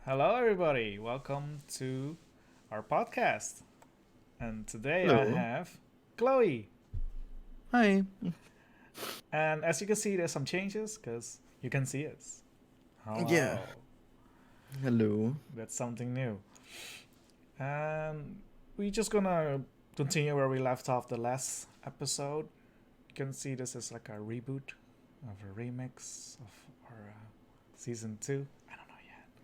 Hello, everybody. Welcome to our podcast. And today I Hello. have Chloe. Hi. And as you can see, there's some changes because you can see us. Yeah. Hello. Hello. That's something new. And we're just gonna continue where we left off the last episode. You can see this is like a reboot of a remix of our season 2. I don't know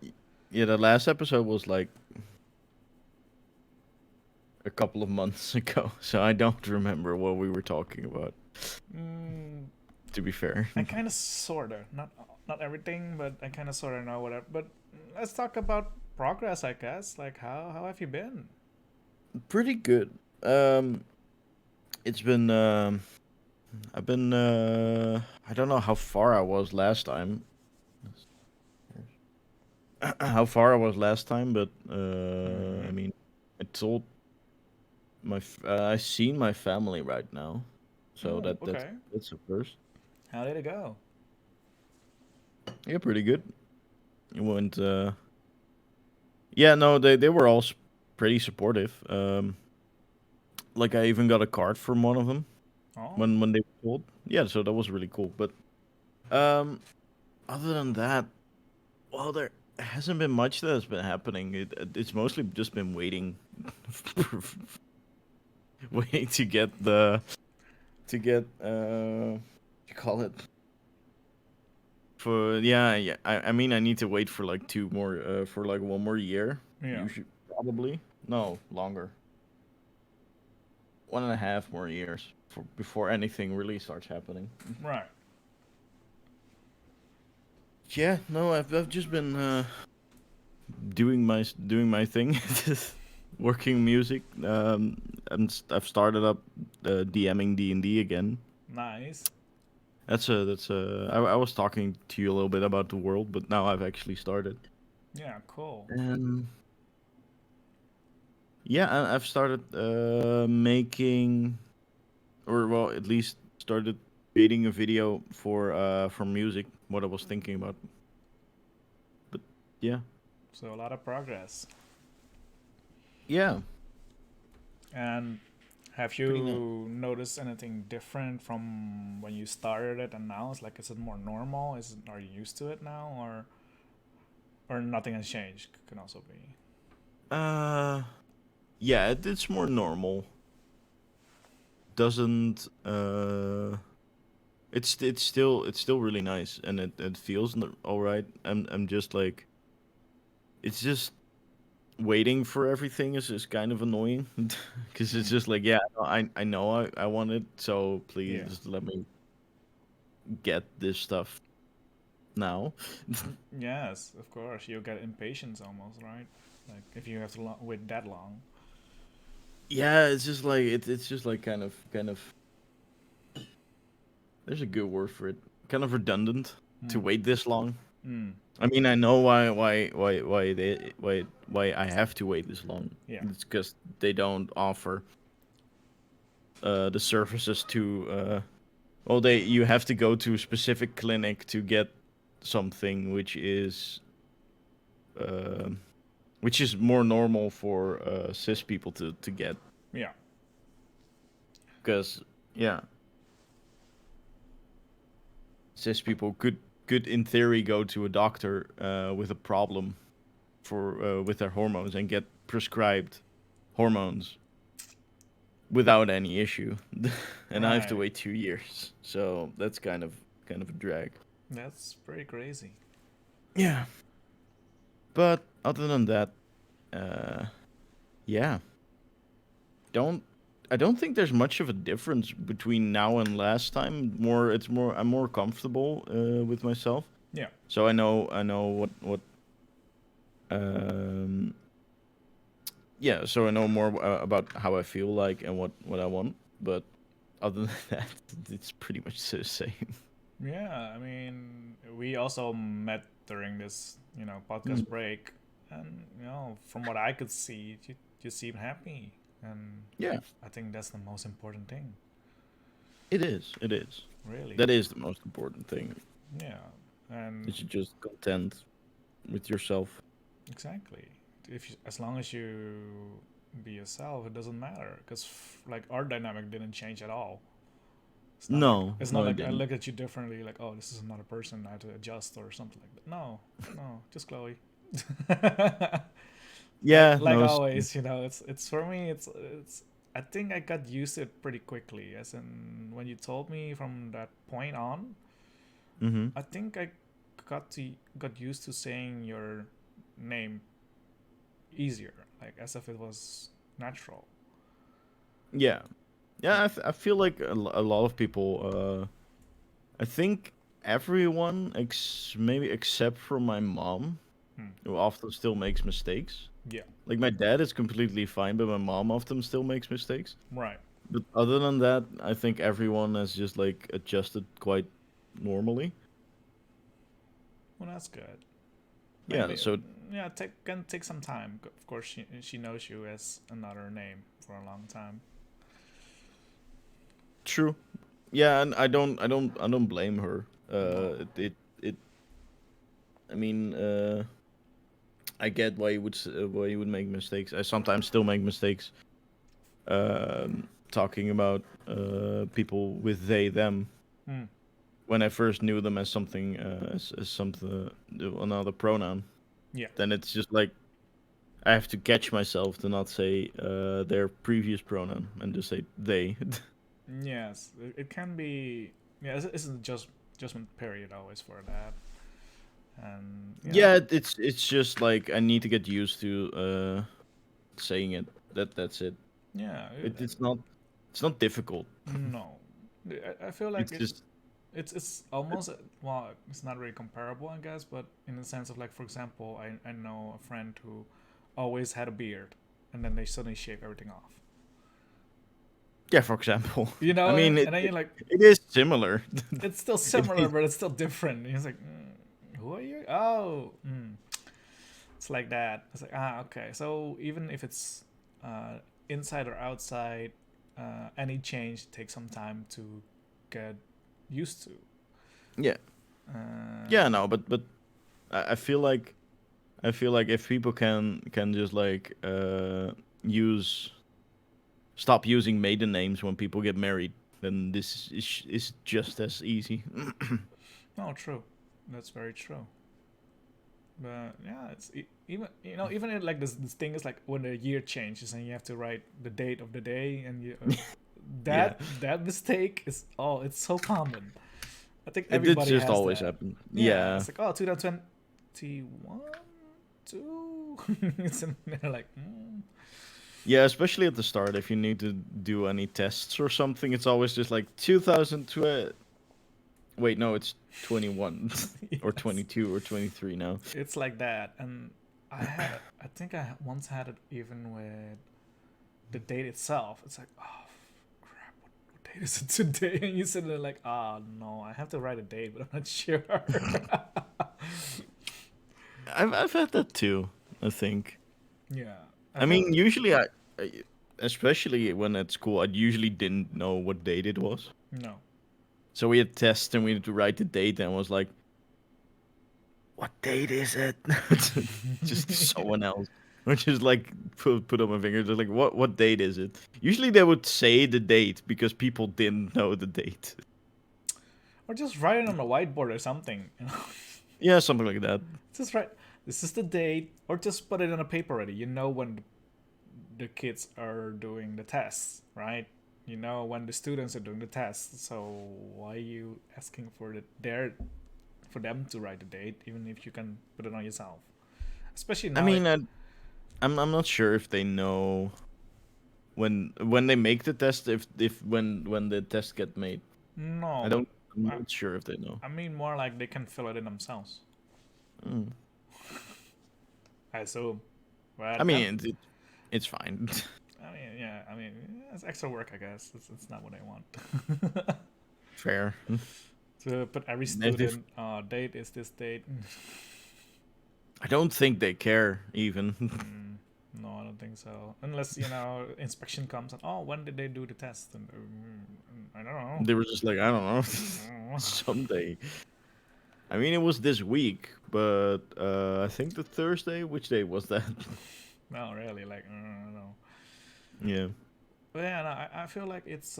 yet. Yeah, the last episode was like a couple of months ago, so I don't remember what we were talking about, Mm, to be fair. I kind of sorta not everything, but I kind of sorta know whatever. But let's talk about progress, I guess. Like how have you been? Pretty good. Um it's been I've been I don't know how far I was last time. How far I was last time, but I Mm-hmm. mean, I told I seen my family right now. So Oh, that that's okay. that's a first. How did it go? Yeah, pretty good. It went yeah, no, they were all pretty supportive. Like I even got a card from one of them Oh, when they were told. Yeah, so that was really cool. But um, other than that, well, there hasn't been much that has been happening. It's mostly just been waiting, waiting to get what you call it for yeah. I mean, I need to wait for like two more for like one more year. yeah. You should probably no longer. 1.5 more years before anything really starts happening. Right. Yeah, no, I've just been doing my thing, working music. I've started up DMing D&D again. Nice. I was talking to you a little bit about the world, but now I've actually started. Yeah. Cool. And yeah, I've started making, or well, at least started creating a video for music. What I was thinking about, but yeah, So a lot of progress. yeah, And have pretty nice. you noticed anything different from when you started it and now? It's like, is it more normal? Are you used to it now, or nothing has changed? Can also be. Uh, yeah, it's more normal. Doesn't it's still really nice, and it feels all right. I'm just like it's just waiting for everything is kind of annoying because it's Mm. just like, yeah, I know I want it, so please Yeah. just let me get this stuff now. Yes, of course. You get impatience almost, right? Like if you have to wait that long. Yeah, it's just like it's just like kind of there's a good word for it. Kind of redundant to Hmm. wait this long. Mm. I mean, I know why I have to wait this long. Yeah. It's because they don't offer the services to well, they you have to go to a specific clinic to get something uh, which is more normal for cis people to get. Yeah. Because yeah, cis people could in theory go to a doctor with a problem for with their hormones and get prescribed hormones without any issue, and I have to Right. wait 2 years. So that's kind of a drag. That's pretty crazy. Yeah, but other than that, uh, yeah, don't I don't think there's much of a difference between now and last time. It's more I'm more comfortable with myself, Yeah. so I know what um yeah, so I know more about how I feel like and what I want. But other than that, it's pretty much the same. Yeah. I mean, we also met during this, podcast Mm. break, and from what I could see, you seem happy, and Yeah, I think that's the most important thing, it is. It is. really. That is the most important thing. Yeah. And Is you just content with yourself. Exactly. As long as you be yourself, it doesn't matter. Because like our dynamic didn't change at all. No, It's not no, it like I didn't. look at you differently. Like, oh, this is another person. I have to adjust or something like that. No, no, just Chloe. like Yeah, like no. always, it's for me. It's. I think I got used to it pretty quickly. As in, when you told me from that point on, Mm-hmm. I think I got used to saying your name easier, like as if it was natural. Yeah, yeah. I feel like a lot of people. I think everyone, maybe except for my mom, Hmm. who often still makes mistakes. Yeah. Like my dad is completely fine, but my mom often still makes mistakes. Right. But other than that, I think everyone has just like adjusted quite normally. Well, that's good. Yeah, Maybe. so Yeah. Can take some time. Of course, she knows you as another name for a long time. true. Yeah, and I don't blame her. No. It I mean, I get why why you would make mistakes. I sometimes still make mistakes. Talking about people with they them Hmm. when I first knew them as something as something another pronoun. Yeah. Then it's just like I have to catch myself to not say their previous pronoun and just say they. Yes. It can be. Yeah. It's just adjustment period always for that. And Yeah, it's just like I need to get used to saying it. That's it. yeah. It's not difficult. No. I feel like It's just it's almost, well, it's not really comparable, I guess, but in the sense of, like, for example, I know a friend who always had a beard, and then they suddenly shave everything off. yeah. For example, You I know, mean and then you're like, it is similar. it's still it similar, is, but it's still different. And he's like, who are you? Oh, it's like that. It's like, okay. So even if it's uh, inside or outside, any change takes some time to get used to. yeah, Uh, yeah. No, but I feel like if people can just like use stop using maiden names when people get married, then this is just as easy. no, true. That's very true. But yeah, even even if, like, this thing is like when the year changes and you have to write the date of the day, and Yeah, that mistake is, oh, it's so common. I think it did everybody just has always that. happen. Yeah, Yeah, it's like, oh, 2021, two. And they're like, yeah, especially at the start, if you need to do any tests or something, it's always just like 2012. Wait, no, it's 21 or yes, 22 or 23 now. it's like that. And I think I once had it even with the date itself. It's like, oh crap, what date is it today? And you sit there like, oh no, I have to write a date, but I'm not sure. I've had that too. I think. Yeah, I I feel mean, usually especially when at school, I usually didn't know what date it was. no. So we had tests and we had to write the date, and was like, "What date is it?" Just to someone else, or just like put on my finger, just like, "What date is it?" Usually they would say the date because people didn't know the date. Or just write it on a whiteboard or something. Yeah, something like that. Just write, this is the date, or just put it on a paper already. You know when the kids are doing the tests, right? You know when the students are doing the tests. So why are you asking for them to write the date, even if you can put it on yourself? Especially I now. mean, I'm not sure if they know when they make the test, if when the test get made. No, I but don't. I'm I, not sure if they know. I mean more like they can fill it in themselves. Mm. I assume. I But mean, it's fine. I mean, yeah, I mean, it's extra work, I guess. It's not what I want. Fair. To put every If student date is this date. I don't think they care even. No, I don't think so. Unless inspection comes and, oh, when did they do the test? And, I don't know. They were just like, I don't know, Mm. someday. I mean, it was this week, but I think the Thursday. Which day was that? No, really, like no. Yeah. But yeah, no, I feel like it's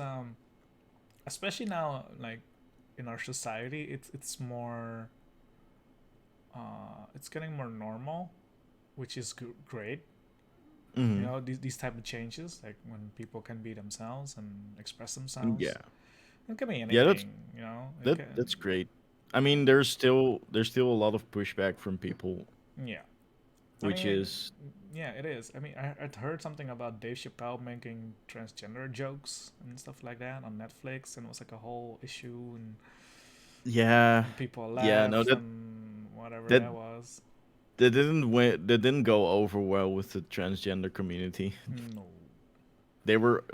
especially now, like in our society, it's more it's getting more normal, which is great. You Hmm. know, these type of changes, like when people can be themselves and express themselves. Yeah. It can be Yeah. That's anything, you know. It that. can, That's great. I yeah, mean, there's still a lot of pushback from people, yeah. I which mean, is yeah, it is. I mean, I'd heard something about Dave Chappelle making transgender jokes and stuff like that on Netflix, and it was like a whole issue, yeah, and people yeah. No, left and whatever that that was. that didn't go over well with the transgender community. No. They were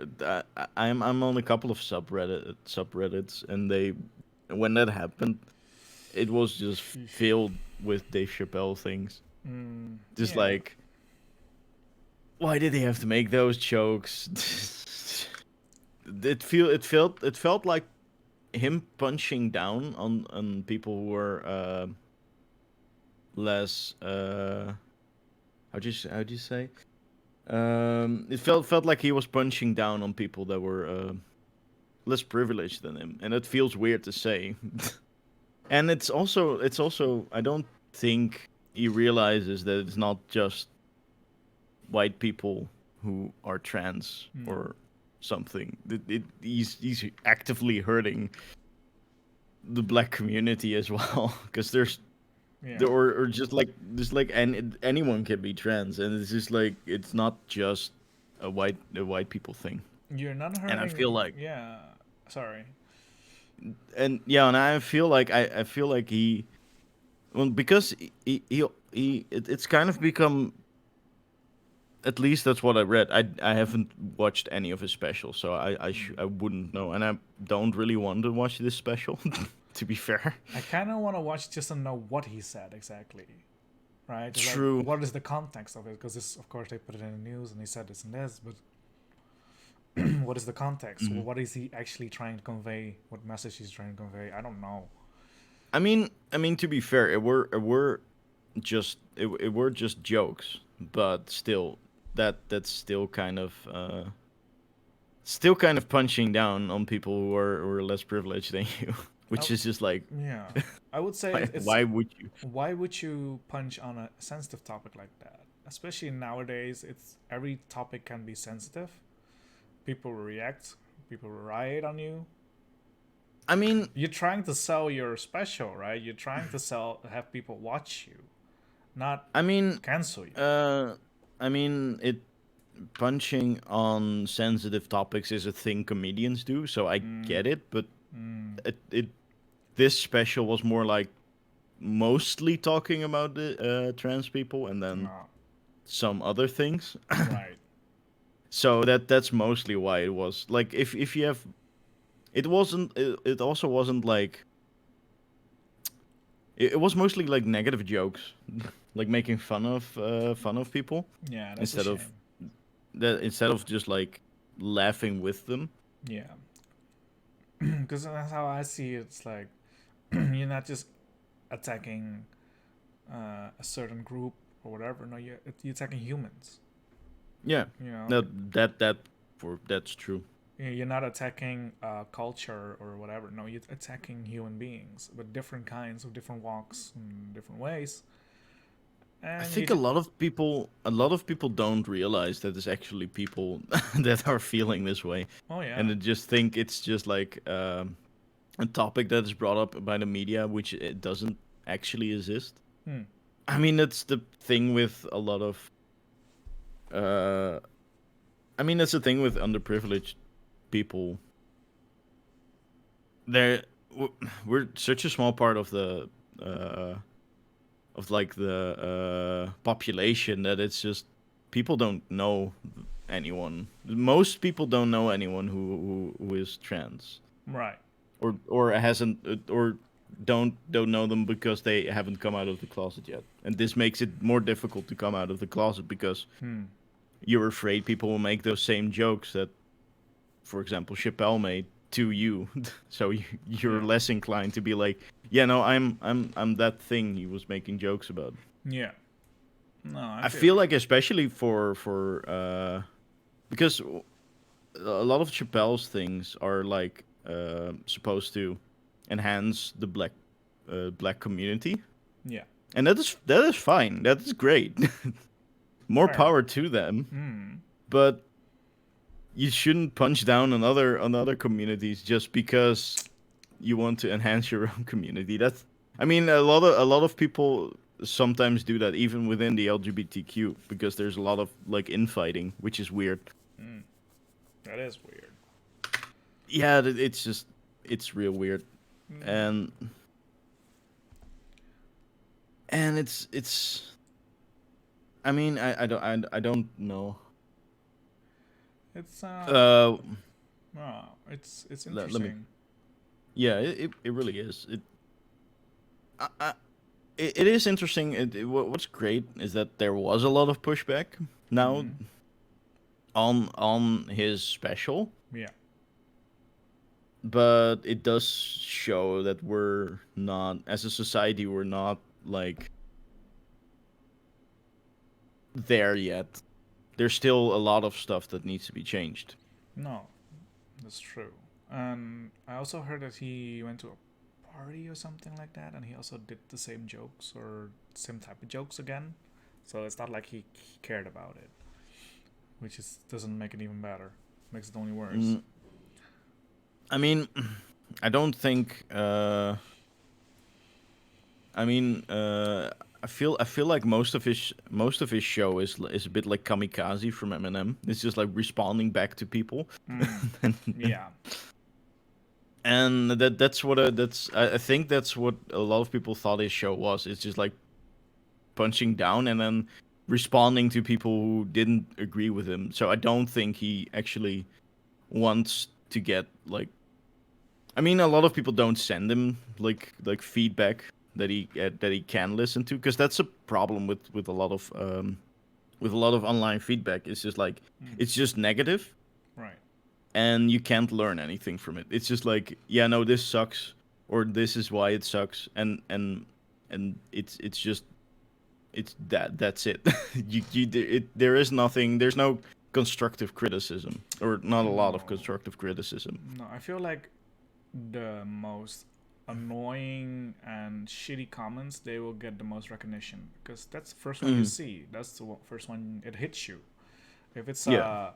I'm on a couple of subreddits, and they when that happened, it was just Sheesh. filled with Dave Chappelle things. Just Yeah. like, why did he have to make those jokes? It felt like him punching down on people who were less how do you say, it felt like he was punching down on people that were less privileged than him, and it feels weird to say. And it's also I don't think he realizes that it's not just white people who are trans No. or something. He's actively hurting the black community as well, because Yeah. or just like anyone can be trans, and it's just like it's not just a white people thing. You're not And I feel hurting. like Yeah. Sorry. and yeah, and I feel like he, well, because it's kind of become, at least that's what I read. I haven't watched any of his specials, so I wouldn't know, and I don't really want to watch this special. To be fair, I kind of want to watch just to know what he said exactly, right? Just like, true. what is the context of it? Because this, of course, they put it in the news and he said this and this, but what is the context? Mhm. What is he actually trying to convey? What message he's trying to convey? I don't know. I mean, to be fair, it were just jokes, but still, that's still kind of punching down on people who are less privileged than you, I, which is just like, yeah, I would say why, it's why would you? why would you punch on a sensitive topic like that? Especially nowadays, it's every topic can be sensitive. People react. People riot on you. I mean, You're trying to sell your special, right? You're trying to have people watch you, not I mean, cancel you. uh, I mean, it punching on sensitive topics is a thing comedians do, so I Mm, get it. But mm, it this special was more like mostly talking about the trans people, and then no, some other things. right. So that's mostly why it was like, if you have, it also wasn't like, it was mostly like negative jokes, like making fun of people, Yeah, that's a instead of shame. just like laughing with them. Yeah, because that's how I see it. It's like you're not just attacking a certain group or whatever. No, you're attacking humans. Yeah, You know, that's true. you're not attacking culture or whatever. No, you're attacking human beings with different kinds of different walks and different ways. I And you think just, a lot of people don't realize that there's actually people that are feeling this way, oh yeah, and they just think it's just like a topic that is brought up by the media, which it doesn't actually exist. hmm. I mean, that's the thing with a lot of. Uh, I mean, that's the thing with underprivileged people. They're we're such a small part uh, of like the population, that it's just people don't know anyone. Most people don't know anyone who is trans, Right. or hasn't, or don't know them because they haven't come out of the closet yet. And this makes it more difficult to come out of the closet, because you're afraid people will make those same jokes that, for example, Chappelle made to you, so you're Yeah. less inclined to be like, yeah, no, I'm that thing he was making jokes about. Yeah. No, I I feel feel you. like especially because a lot of Chappelle's things are like supposed to enhance the black community, Yeah. and that is fine. That is great. More Fair. power to them. Hmm. But you shouldn't punch down on other communities just because you want to enhance your own community. I mean, a lot of people sometimes do that even within the LGBTQ because there's a lot of like infighting, which is weird. Mm. That is weird. Yeah, it's real weird, Mm. and it's. I mean, I don't know. It's Uh, it's let me. interesting. Yeah, it really is. I, it is interesting. What's great is that there was a lot of pushback now Hmm. on his special, Yeah. but it does show that we're not, as a society, we're not like there yet. There's still a lot of stuff that needs to be changed. No, that's true. And I also heard that he went to a party or something like that, and he also did the same jokes or same type of jokes again. So it's not like he cared about it, which is doesn't make it even better. Makes it only worse. Mm, I mean, I don't think. I mean, I feel like most of his show is a bit like Kamikaze from Eminem. It's just like responding back to people, Mm. and Yeah. and I think that's what a lot of people thought his show was. It's just like punching down and then responding to people who didn't agree with him. So I don't think he actually wants to get like. I mean, a lot of people don't send him like feedback that he can listen to, because that's a problem with a lot of online feedback. It's just like Mm. it's just negative, Right. and you can't learn anything from it. It's just like, yeah, no, this sucks, or this is why it sucks, and it's just that's it. There is nothing. There's no constructive criticism, or not a lot of No. constructive criticism. No. I feel like the most annoying and shitty comments they will get the most recognition because that's the first one you Mm. see. That's the first one it hits you. If it's Yeah,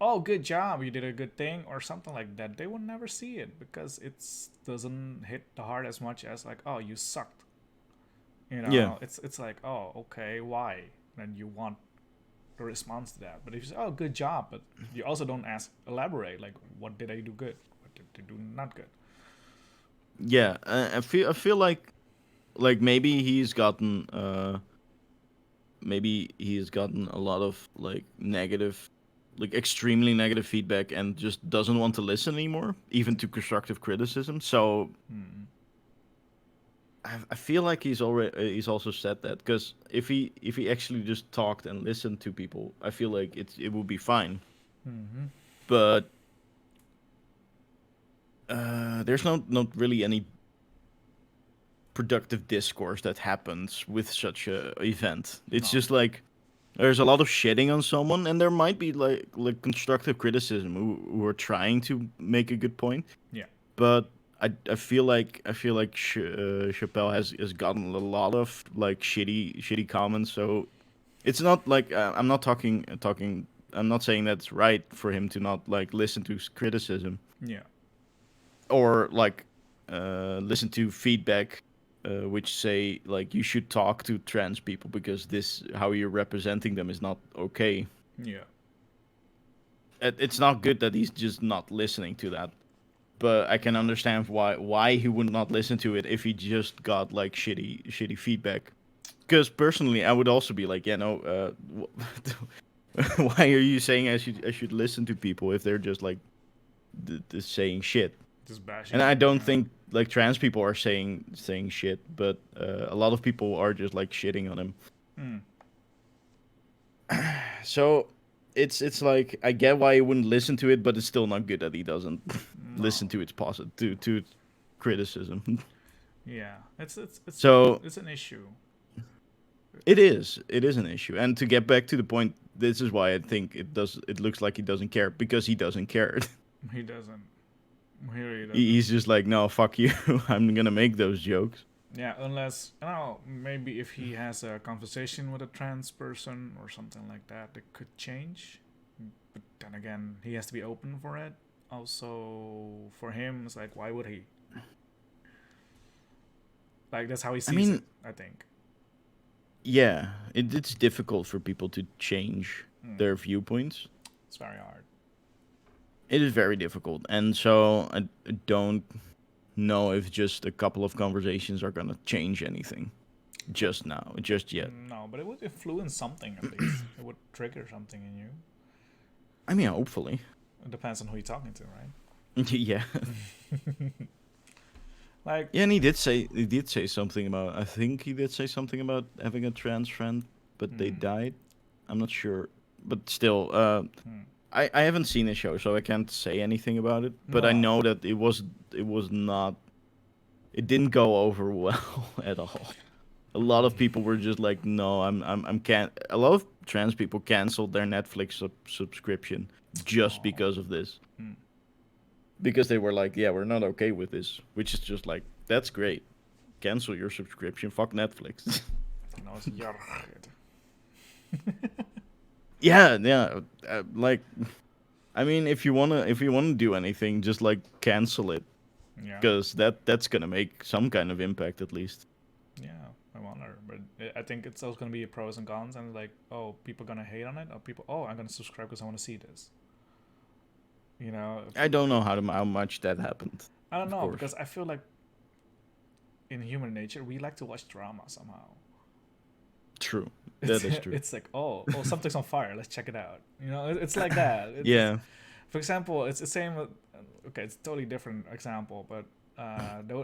oh, good job, you did a good thing or something like that, they will never see it because it doesn't hit the heart as much as like, oh, you sucked. yeah, It's like, oh, okay, why? Then you want a response to that. But if you say, oh, good job, but you also don't ask elaborate like, what did I do good? What did I do not good? yeah. I feel like maybe he's gotten a lot of like negative, like extremely negative feedback, and just doesn't want to listen anymore, even to constructive criticism. So Hmm. I feel like he's also said that, because if he actually just talked and listened to people, I feel like it would be fine. Mm-hmm. But there's not really any productive discourse that happens with such a event. It's No. just like there's a lot of shitting on someone, and there might be like constructive criticism who are trying to make a good point, Yeah. but I feel like Chappelle has gotten a lot of like shitty comments. So it's not like I'm not talking. I'm not saying that's right for him to not like listen to criticism, Yeah. or like listen to feedback, which say like you should talk to trans people because this how you're representing them is not okay. Yeah. It's not good that he's just not listening to that. But I can No. understand why he would not listen to it if he just got like shitty feedback. Because personally, I would also be like, yeah, no, why are you saying I should listen to people if they're just like saying shit? Just And bashing I him. don't Yeah. think like trans people are saying shit, but a lot of people are just like shitting on him. Mm. So it's like I get why he wouldn't listen to it, but it's still not good that he doesn't. listen to its to its criticism. Yeah, So it's an issue. it is an issue. And to get back to the point, this is why I think it looks like he doesn't care, because he doesn't care. He doesn't. He really doesn't. He's just like, no, fuck you. I'm gonna make those jokes. Yeah, unless I don't know, maybe if he has a conversation with a trans person or something like that, it could change. But then again, he has to be open for it. Also, for him, it's like, why would he? Like that's how he I sees it. mean, I think. yeah, it's difficult for people to change their viewpoints. It's very hard. It is very difficult, and so I don't know if just a couple of conversations are gonna change anything. Just now, just yet. No, but it would influence something at least. It would trigger something in you. I mean, hopefully. It depends on who you're talking to, right? Yeah. Like, Yeah, and he did say something about. I think he did say something about having a trans friend, but they died. I'm not sure, but still, I haven't seen the show, so I can't say anything about it. But I no. know that it was not. It didn't go over well at all. A lot of people were just like, no, I'm can't. A lot of trans people canceled their Netflix subscription just because of this. Because they were like, yeah, we're not okay with this, which is just like, that's great. Cancel your subscription. Fuck Netflix. No, it's jarged. Yeah. Like, I mean, if you wanna do anything, just like cancel it, Yeah. because that's gonna make some kind of impact at least. Yeah, I wonder, but I think it's also gonna be pros and cons, and like, oh, people gonna hate on it, or people, oh, I'm gonna subscribe because I want to see this. You know, I don't know how much that happened. I don't know course. because I feel like in human nature we like to watch drama somehow. True. That is true. It's like, oh, something's on fire. Let's check it out. You know, it's like that. Yeah. For example, it's the same. Okay, it's a totally different example, but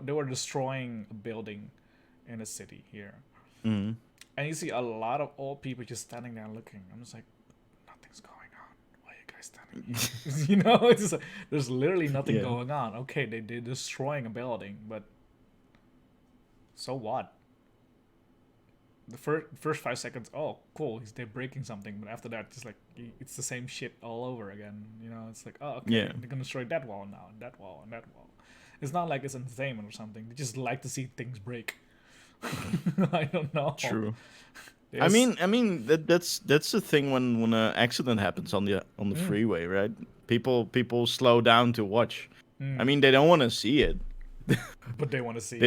they were destroying a building in a city here, Mm. and you see a lot of old people just standing there looking. I'm just like, nothing's going on. Why are you guys standing here? You know, it's just like, there's literally nothing Yeah. going on. Okay, they're destroying a building, but so what? The first 5 seconds, oh, cool, they're breaking something, but after that, it's like it's the same shit all over again. You know, it's like, oh, okay, Yeah. they're gonna destroy that wall now, and that wall, and that wall. It's not like it's entertainment or something. They just like to see things break. I don't know. True. There's- I mean that's the thing when an accident happens on the freeway, right? People slow down to watch. I mean, they don't want to see it. but they want to see.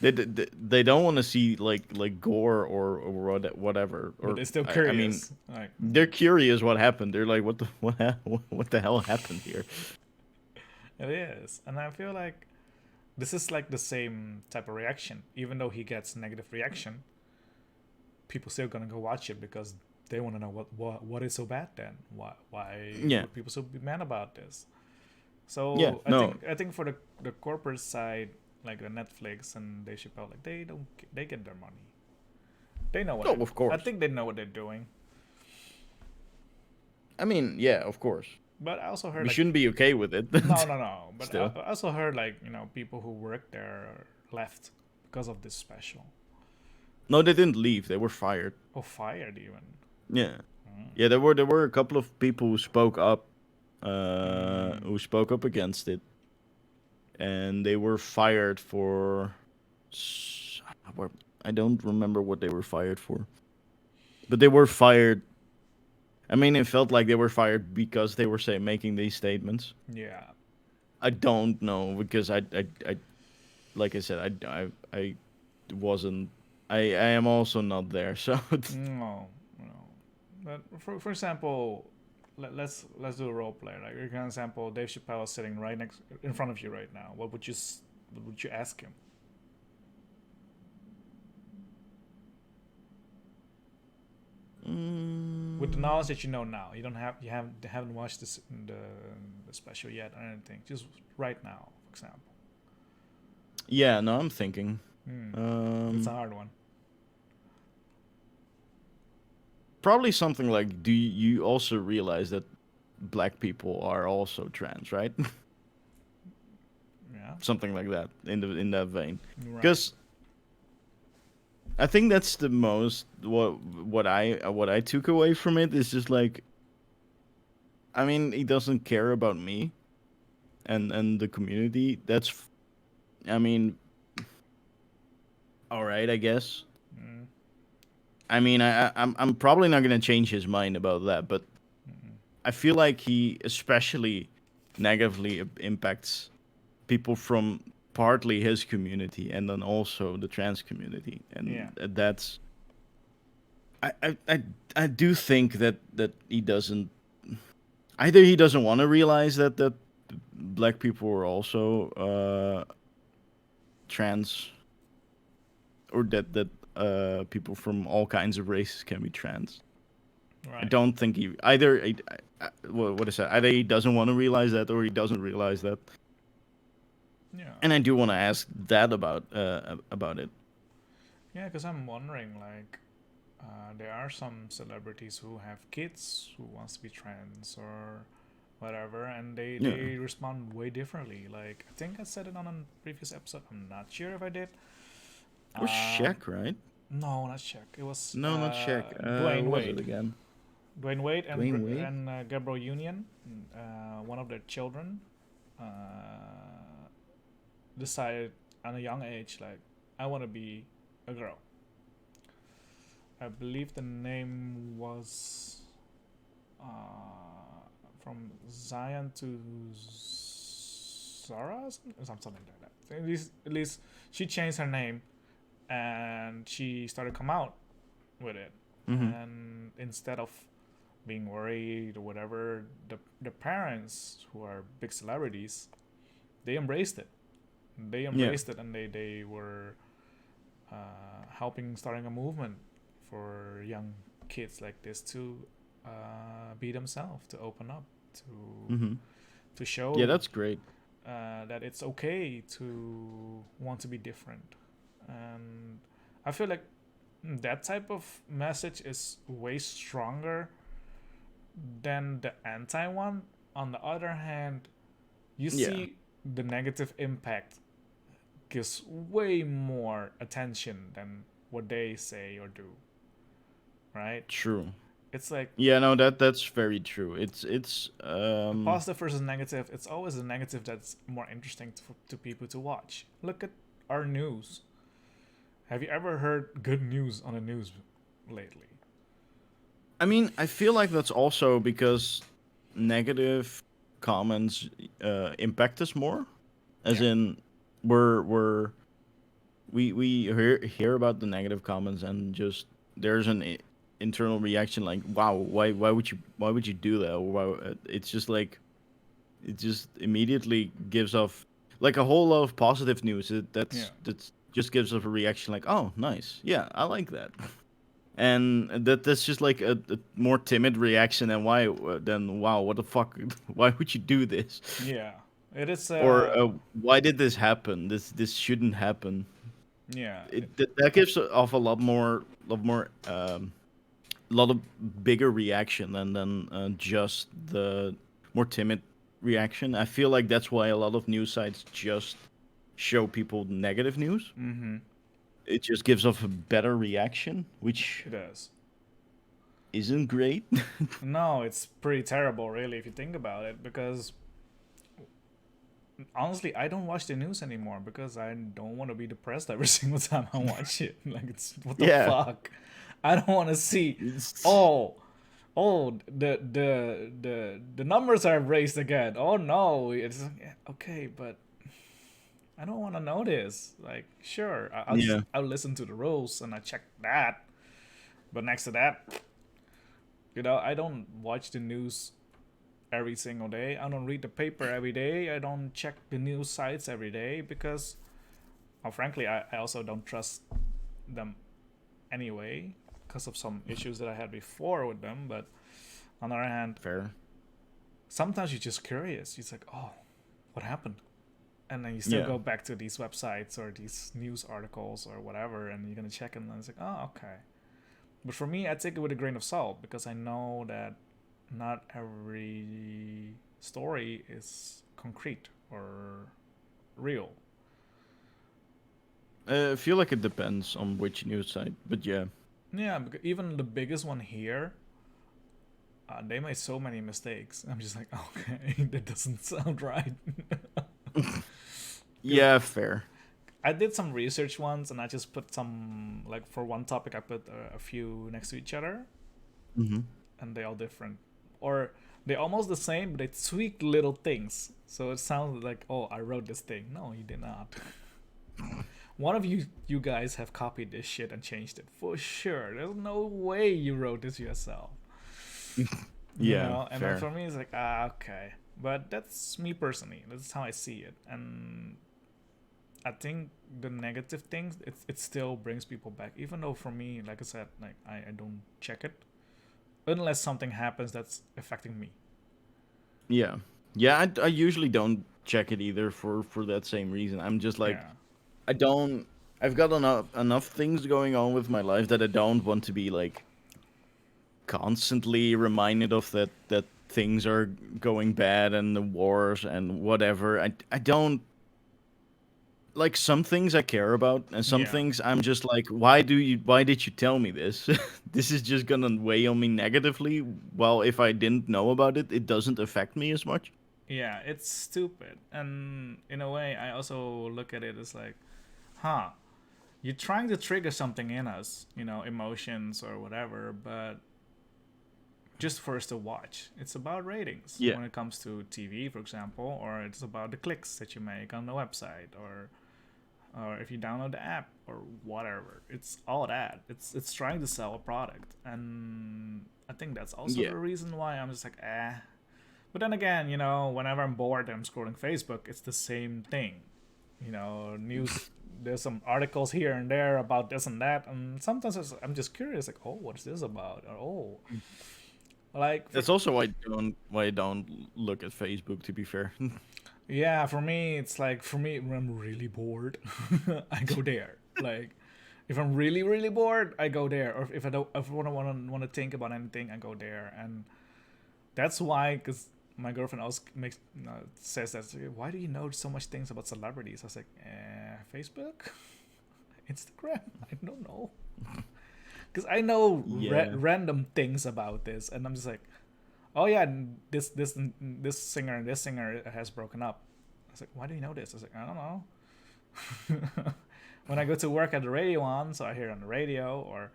They they don't want to see like gore or whatever. Or But they're still I curious. mean, Like, they're curious what happened. They're like, what the hell happened here? it is, and I feel like this is like the same type of reaction. Even though he gets negative reaction, people still gonna go watch it because they want to know what is so bad then. Why Yeah. are people so mad about this? So Yeah, no. I think for the corporate side, like the Netflix and Dave Chappelle, like they get their money. They know what. Oh, they're- of course. I think they know what they're doing. I mean, yeah, of course. But I also heard We like, shouldn't be okay with it. no. But Still. I also heard like people who work there left because of this special. No, they didn't leave. They were fired. Or fired even. Yeah. Yeah, there were a couple of people who spoke up against it. And they were fired for I don't remember what they were fired for. But they were fired. I mean, it felt like they were fired because they were making these statements. Yeah. I don't know because I like I said, I wasn't. I am also not there, so No. But for example, let's do a role play. Like, for example, Dave Chappelle is sitting right next in front of you right now. What would you ask him? With the knowledge that you know now, you haven't watched the special yet or anything. Just right now, for example. yeah. No, I'm thinking. It's a hard one. Probably something like, do you also realize that black people are also trans, right? Yeah. something like that in that vein. Right. Because I think that's the most what I took away from it is just like, I mean, he doesn't care about me and the community. I mean, all right, I guess. Mm, I mean, I'm probably not gonna change his mind about that, but mm, I feel like he especially negatively impacts people from partly his community and then also the trans community, yeah. and that's I I I, I do think that he doesn't, either he doesn't want to realize that black people are also trans, or that people from all kinds of races can be trans. I Right. don't think he either. What is that? Either he doesn't want to realize that, or he doesn't realize that. Yeah. And I do want to ask that about it. Yeah, because I'm wondering, like, there are some celebrities who have kids who wants to be trans or whatever, and they Yeah, they respond way differently. Like, I think I said it on a previous episode. I'm not sure if I did. it was Um, Shaq, right? no, not Shaq. It was No, not Shaq. Dwayne What was it Wade. again? Dwayne Wade and Dwayne Wade. Gabriel Union, one of their children, uh, decided at a young age, like, I want to be a girl. I believe the name was from Zion to Zara, something like that. So at least she changed her name and she started to come out with it. Mm-hmm. And instead of being worried or whatever, the parents who are big celebrities, they embraced it. They Yeah, embraced it, and they were helping starting a movement for young kids like this to be themselves, to open up, to mm-hmm. to Yeah, show that's great. that it's okay to want to be different. And I feel like that type of message is way stronger than the anti one. On the other hand, you Yeah, see the negative impact gives way more attention than what they say or do, right? true. It's like Yeah, no, that's very true. It's a positive versus negative. It's always the negative that's more interesting to people to watch. Look at our news. Have you ever heard good news on the news lately? I mean, I feel like that's also because negative comments impact us more. As Yeah. in, we're we hear about the negative comments and just there's an internal reaction like, wow, why would you do that? Or it's just like it just immediately gives off like a whole lot of positive news. Yeah. That's just gives off a reaction like, oh, nice, yeah, I like that. And that's just like a more timid reaction than wow, what the fuck, why would you do this, Yeah. It is. or why did this happen, this shouldn't happen. Yeah. That gives off a lot of bigger reaction than just the more timid reaction. I feel like that's why a lot of news sites just show people negative news. Mm-hmm. It just gives off a better reaction, which It is. isn't great. No, it's pretty terrible, really, if you think about it. Because honestly, I don't watch the news anymore because I don't want to be depressed every single time I watch it. Like, it's what the Yeah, fuck. I don't want to see. it's, Oh, oh, the numbers are raised again. Oh no, it's okay, but I don't want to know this. Like, sure, yeah, I'll listen to the rules and I check that. But next to that, I don't watch the news every single day. I don't read the paper every day. I don't check the news sites every day because, frankly, I also don't trust them anyway because of some issues that I had before with them. But on the other hand, fair. sometimes you're just curious. It's like, oh, what happened? And then you still Yeah, go back to these websites or these news articles or whatever, and you're gonna check them, and it's like, oh, okay. But for me, I take it with a grain of salt because I know that not every story is concrete or real. I feel like it depends on which news site, but yeah. Yeah, because even the biggest one here, they made so many mistakes. I'm just like, okay, that doesn't sound right. Because Yeah, fair. I did some research once, and I just put some like for one topic, I put a few next to each other, Mm-hmm. and they all different, or they almost the same, but they tweaked little things, so it sounded like, oh, I wrote this thing. No, you did not. One of you guys have copied this shit and changed it for sure. There's no way you wrote this yourself. Yeah, And then fair. for me, it's like, okay, but that's me personally. That's how I see it, and I think the negative things, it still brings people back, even though for me, like I said, like I don't check it unless something happens that's affecting me. Yeah. Yeah, I usually don't check it either for that same reason. I'm just like, Yeah, I don't. I've got enough things going on with my life that I don't want to be like constantly reminded of that things are going bad and the wars and whatever. I don't like some things I care about and some yeah, things I'm just like, why did you tell me this? This is just gonna weigh on me negatively. Well, if I didn't know about it, it doesn't affect me as much. yeah. It's stupid, and in a way, I also look at it as like, huh, you're trying to trigger something in us, emotions or whatever, but just for us to watch. It's about ratings Yeah. when it comes to TV, for example, or it's about the clicks that you make on the website, or if you download the app or whatever. It's all that. It's trying to sell a product, and I think that's also Yeah. the reason why I'm just like, eh. But then again, whenever I'm bored and I'm scrolling Facebook, it's the same thing. News. There's some articles here and there about this and that, and sometimes I'm just curious, like, oh, what's this about? Or oh, like for, That's also why I don't look at Facebook. To be fair. yeah, for me, it's like for me when I'm really bored, I go there. Like if I'm really really bored, I go there. Or if I don't, if I want to think about anything, I go there. And that's why, because my girlfriend always says that. Why do you know so much things about celebrities? I was like, Facebook, Instagram. I don't know, because I know Yeah. random things about this, and I'm just like, oh yeah, this singer and this singer has broken up. I was like, why do you know this? I was like, I don't know. When I go to work at the radio on, so I hear it on the radio, or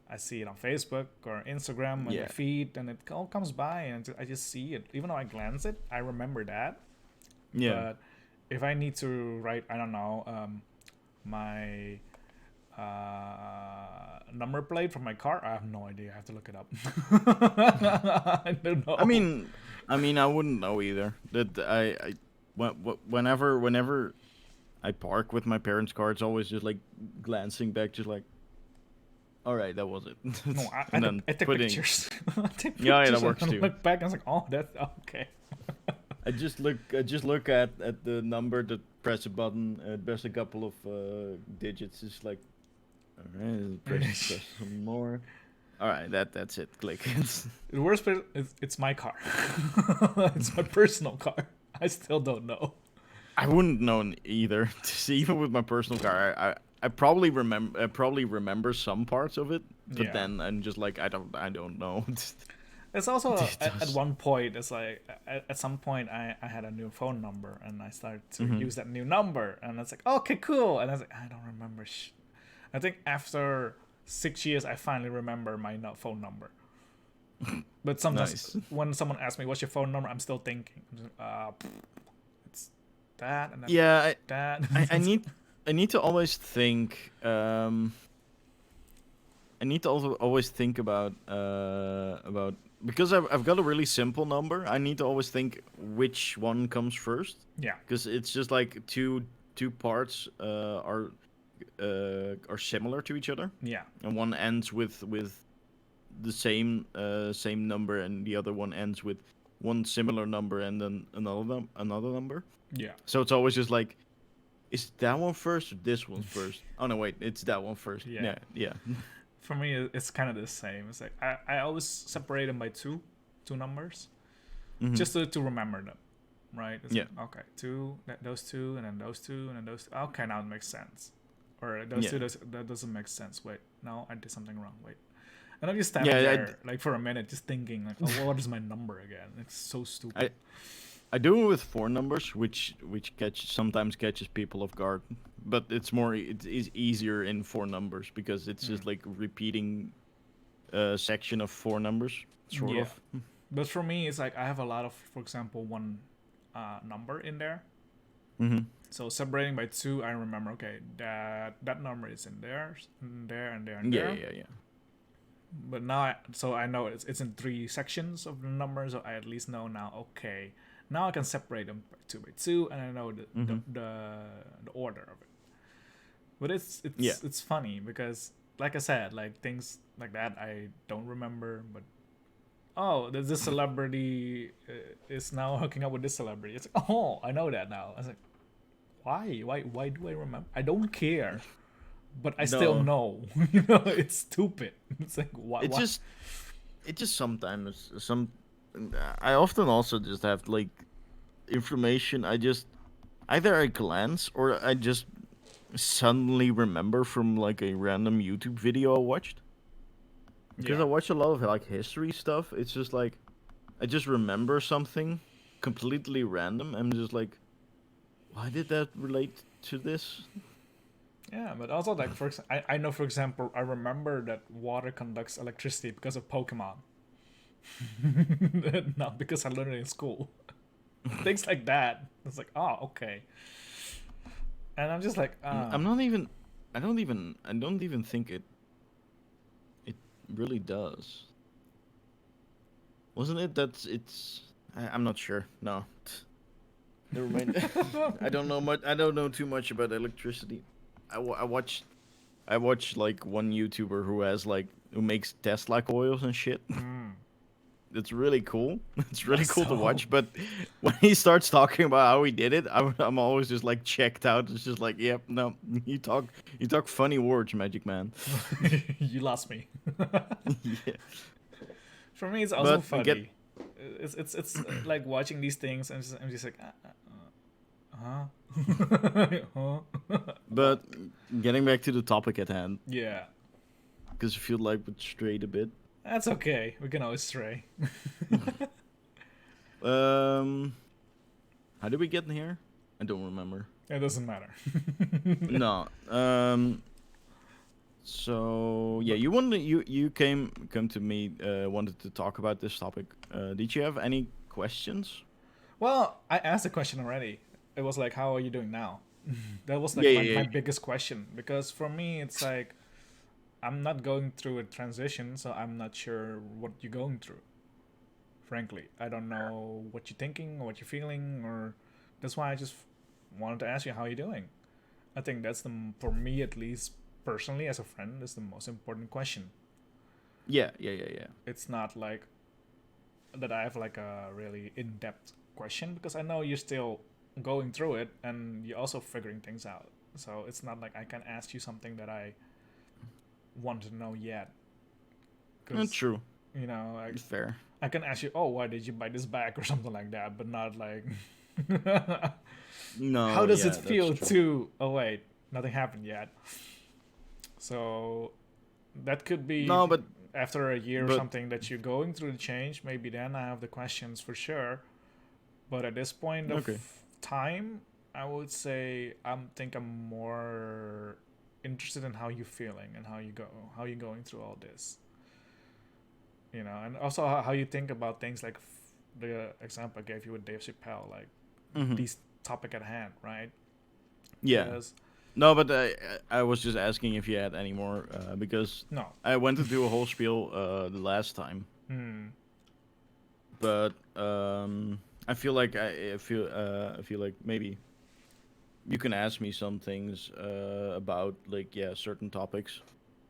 I see it on Facebook or Instagram on my Yeah. feed, and it all comes by, and I just see it. Even though I glance it, I remember that. Yeah. But if I need to write, I don't know, my number plate for my car, I have no idea. I have to look it up. I don't I know. mean, I wouldn't know either. That whenever I park with my parents' car, it's always just like glancing back, just like, all right, that was it, No, and then I take putting. pictures. I take Yeah, yeah, pictures that and works then too. look back and I was like, oh, that's okay. I just look at the number, to press a button, press a couple of digits. It's like, all right, press some more. All right, that's it. Click. The worst part is it's my car. It's my personal car. I still don't know. I wouldn't know either. See, even with my personal car, I probably remember some parts of it, but Yeah. then I'm just like, I don't know. It's also It at does. one point, it's like at some point I had a new phone number and I started to Hmm. use that new number, and it's like, okay, cool. And I was like, I don't remember. I think after 6 years, I finally remember my phone number. But sometimes Nice. when someone asks me what's your phone number, I'm still thinking, it's that and then Yeah, that. I need I need to always think. I need to also always think about because I've got a really simple number. I need to always think which one comes first, Yeah, because it's just like two parts are similar to each other, yeah, and one ends with the same number, and the other one ends with one similar number and then another number. yeah. So it's always just like, is that one first or this one first? Oh no, wait, it's that one first. Yeah. Yeah, yeah. For me, it's kind of the same. It's like I always separate them by two numbers, Hmm. just to remember them. right? It's Yeah. like, okay, two, those two, and then those two, and then those. Okay, now it makes sense. Or those Yeah. two, that doesn't make sense. Wait, no, I did something wrong. Wait. And I'm just standing Yeah. there, like for a minute, just thinking, like, oh, what is my number again? It's so stupid. I do it with 4 numbers, which sometimes catches people off guard, but it is easier in 4 numbers because it's just like repeating a section of 4 numbers, sort Yeah. of. But for me, it's like I have a lot of, for example, one number in there. Mm-hmm. So separating by two, I remember, okay, that number is in there, and there, and there, and Yeah, there. yeah. But now, I know it's in 3 sections of the number, so I at least know now. Okay, now I can separate them by two, and I know the order of it. But it's funny because, like I said, like things like that I don't remember. But oh, this celebrity is now hooking up with this celebrity. It's like, oh, I know that now. I was like, why do I remember? I don't care, but I still No. know. It's stupid. It's like It why? just sometimes I often also just have like information I just either I glance or I just suddenly remember from like a random YouTube video I watched. Because I watch a lot of like history stuff. It's just like I just remember something completely random. I'm just like, why did that relate to this? Yeah, but also like I know, for example, I remember that water conducts electricity because of Pokemon. Not because I learned it in school. Things like that. It's like, oh, okay. And I'm just like, I'm not even. I don't even think it really does. Wasn't it that it's? I'm not sure. No. Never mind. I don't know much. I don't know too much about electricity. I watch like one YouTuber who makes Tesla coils and shit. It's really cool. It's really cool to watch. But when he starts talking about how he did it, I'm always just like checked out. It's just like, yep, no, you talk funny words, Magic Man. You lost me. Yeah. For me, it's also But funny. It's like watching these things, and I'm just like, huh? But getting back to the topic at hand, Yeah, because I feel like we strayed a bit. that's okay. We can always stray. How did we get in here? I don't remember. It doesn't matter. No. So yeah, you came to me, wanted to talk about this topic. Did you have any questions? Well, I asked the question already. It was like, how are you doing now? That was like Yeah, my yeah. biggest question, because for me it's like I'm not going through a transition, so I'm not sure what you're going through. Frankly, I don't know what you're thinking or what you're feeling, or that's why I just wanted to ask you how you're doing. I think that's for me at least personally as a friend, is the most important question. Yeah. It's not like that I have like a really in-depth question, because I know you're still going through it and you're also figuring things out. So it's not like I can ask you something that I want to know yet. That's true. You know, It's fair. I can ask you, oh, why did you buy this bag or something like that, but not like, No. how does yeah, it feel that's true. to? Oh wait, nothing happened yet. So that could be No, but after a year or but something that you're going through the change. Maybe then I have the questions for sure. But at this point of okay. time, I would say I'm more interested in how you're feeling and how you're going through all this. And also how you think about things like the example I gave you with Dave Chappelle, like Mm-hmm. these topic at hand, right? Yeah. Because No, but I was just asking if you had any more, because no, I went to do a whole spiel the last time, but I feel like I feel like maybe you can ask me some things about like certain topics,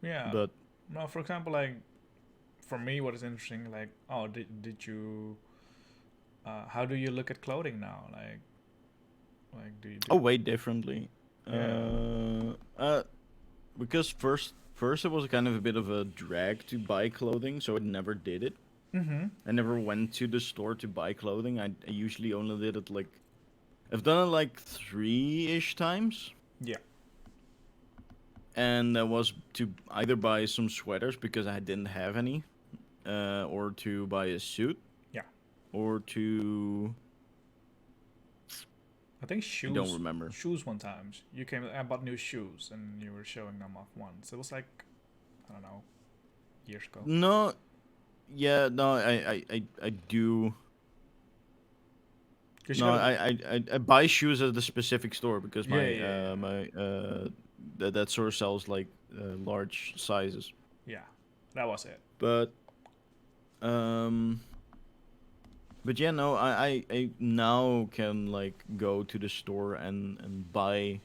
yeah, but no. For example, like for me, what is interesting, like, oh, did you? How do you look at clothing now? Like do you do? way differently. Yeah. Because first it was kind of a bit of a drag to buy clothing, so I never did it. Mm-hmm. I never went to the store to buy clothing. I usually only did it like I've done it like 3-ish times, Yeah. and that was to either buy some sweaters because I didn't have any, or to buy a suit, Yeah. or to I think I don't shoes. remember. Shoes one time. You came. I bought new shoes, and you were showing them off once. It was like, I don't know, years ago. No, yeah, no, I do. Cause you No, got a. I buy shoes at the specific store because Yeah, yeah, yeah, that store sells like large sizes. yeah. That was it. But um, but yeah, no, I now can like go to the store and buy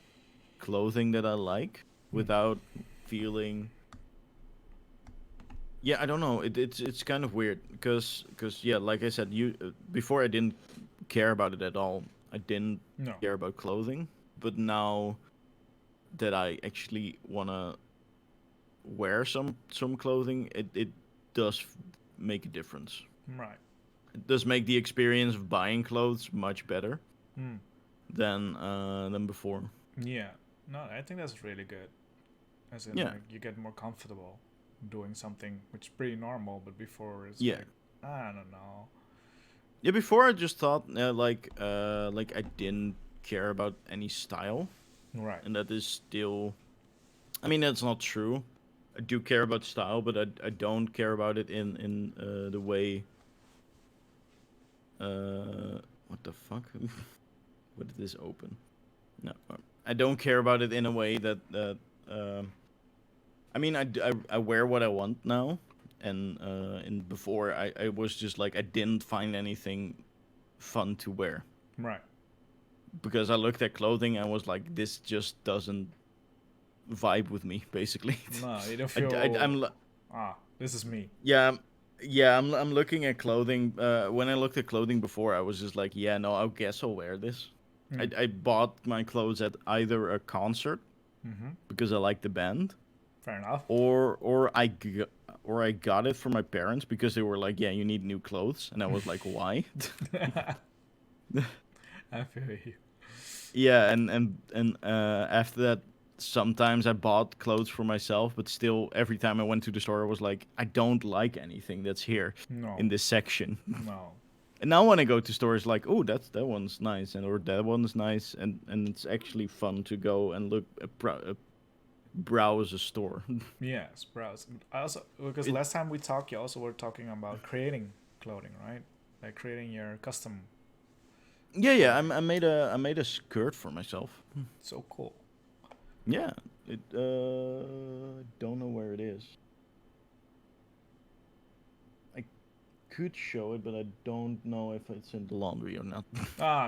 clothing that I like Mm. without feeling. Yeah, I don't know. It's kind of weird because yeah, like I said, you before I didn't care about it at all. I didn't No. care about clothing, but now that I actually wanna wear some clothing, it does make a difference. Right. It does make the experience of buying clothes much better Mm. than before. Yeah. No, I think that's really good. As in, Yeah, like, you get more comfortable doing something which is pretty normal, but before it's yeah, like, I don't know. yeah. Before I just thought like I didn't care about any style, Right. and that is still. I mean, that's not true. I do care about style, but I don't care about it in the way. What the fuck? What did this open? No, I don't care about it in a way that. I mean, I wear what I want now, and before I was just like I didn't find anything fun to wear Right. because I looked at clothing and was like, this just doesn't vibe with me. Basically, No, you don't I'm feel. This is me. yeah. Yeah, I'm looking at clothing. When I looked at clothing before, I was just like, yeah, no, I guess I'll wear this. Mm. I bought my clothes at either a concert Mm-hmm. because I like the band, Fair enough. or I got it from my parents because they were like, yeah, you need new clothes, and I was like, why? I feel you. Yeah, and after that, sometimes I bought clothes for myself, but still, every time I went to the store, I was like, I don't like anything that's here No. in this section. No. And now when I go to stores, like, oh, that one's nice, and or that one's nice, and it's actually fun to go and look browse a store. Yes, browse. I also because it, last time we talked, you also were talking about creating clothing, right? Like creating your custom yeah, clothing. I made a skirt for myself. So cool. Yeah, it don't know where it is. I could show it, but I don't know if it's in the laundry or not.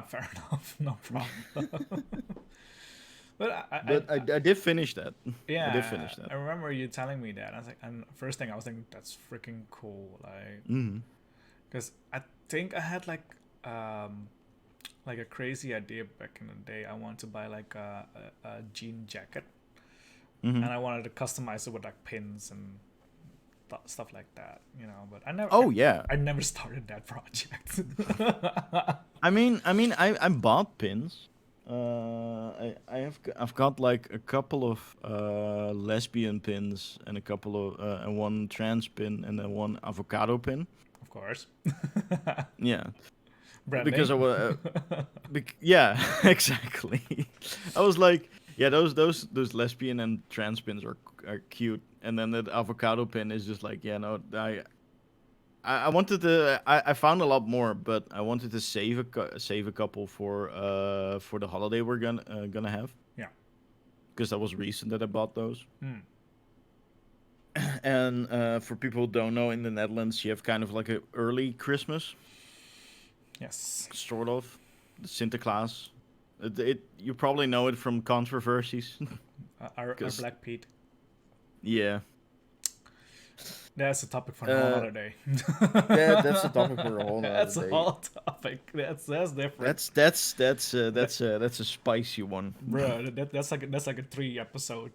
Fair enough. No problem. But But I did finish that. I did yeah, finish that. I remember you telling me that. I was like, and first thing I was thinking, that's freaking cool. Hmm. Because I think I had like a crazy idea back in the day. I wanted to buy like a jean jacket, Hmm. and I wanted to customize it with like pins and stuff like that, you know. But I never, Oh yeah. I never started that project. I bought pins. I've got like a couple of lesbian pins and a couple of and one trans pin and then one avocado pin. Of course, Yeah, because I branding. was yeah, exactly. I was like, yeah, those lesbian and trans pins are cute, and then the avocado pin is just like, yeah, no, I wanted to. I found a lot more, but I wanted to save a couple for the holiday we're gonna have Yeah. because that was recent that I bought those. Mm. And for people who don't know, in the Netherlands, you have kind of like a early Christmas, Yes. sort of, the Sinterklaas. You probably know it from controversies, Our because Black Pete. yeah, That's a topic for a whole Uh, other day. that's a topic for a whole other That's a day. whole topic. That's different. That's that's a spicy one. Bro, that's like a 3 episode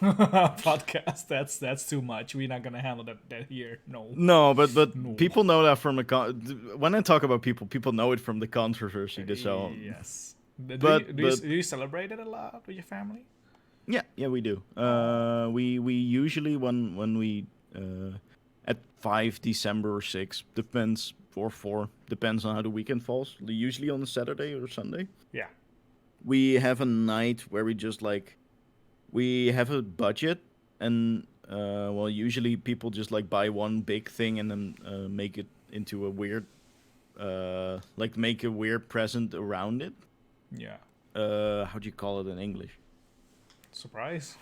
podcast. That's too much. We're not gonna handle that here. No, No, but no. people know that from the when I talk about people, people know it from the controversy. So, Yes. Do you but do you but do you celebrate it a lot with your family? yeah, we do. Oh, We usually when we at 5 December or 6 depends, or 4 depends on how the weekend falls. Usually on a Saturday or Sunday, yeah. we have a night where we just like we have a budget, and well, usually people just like buy one big thing and then make it into a weird like make a weird present around it. Yeah. How do you call it in English? Surprise.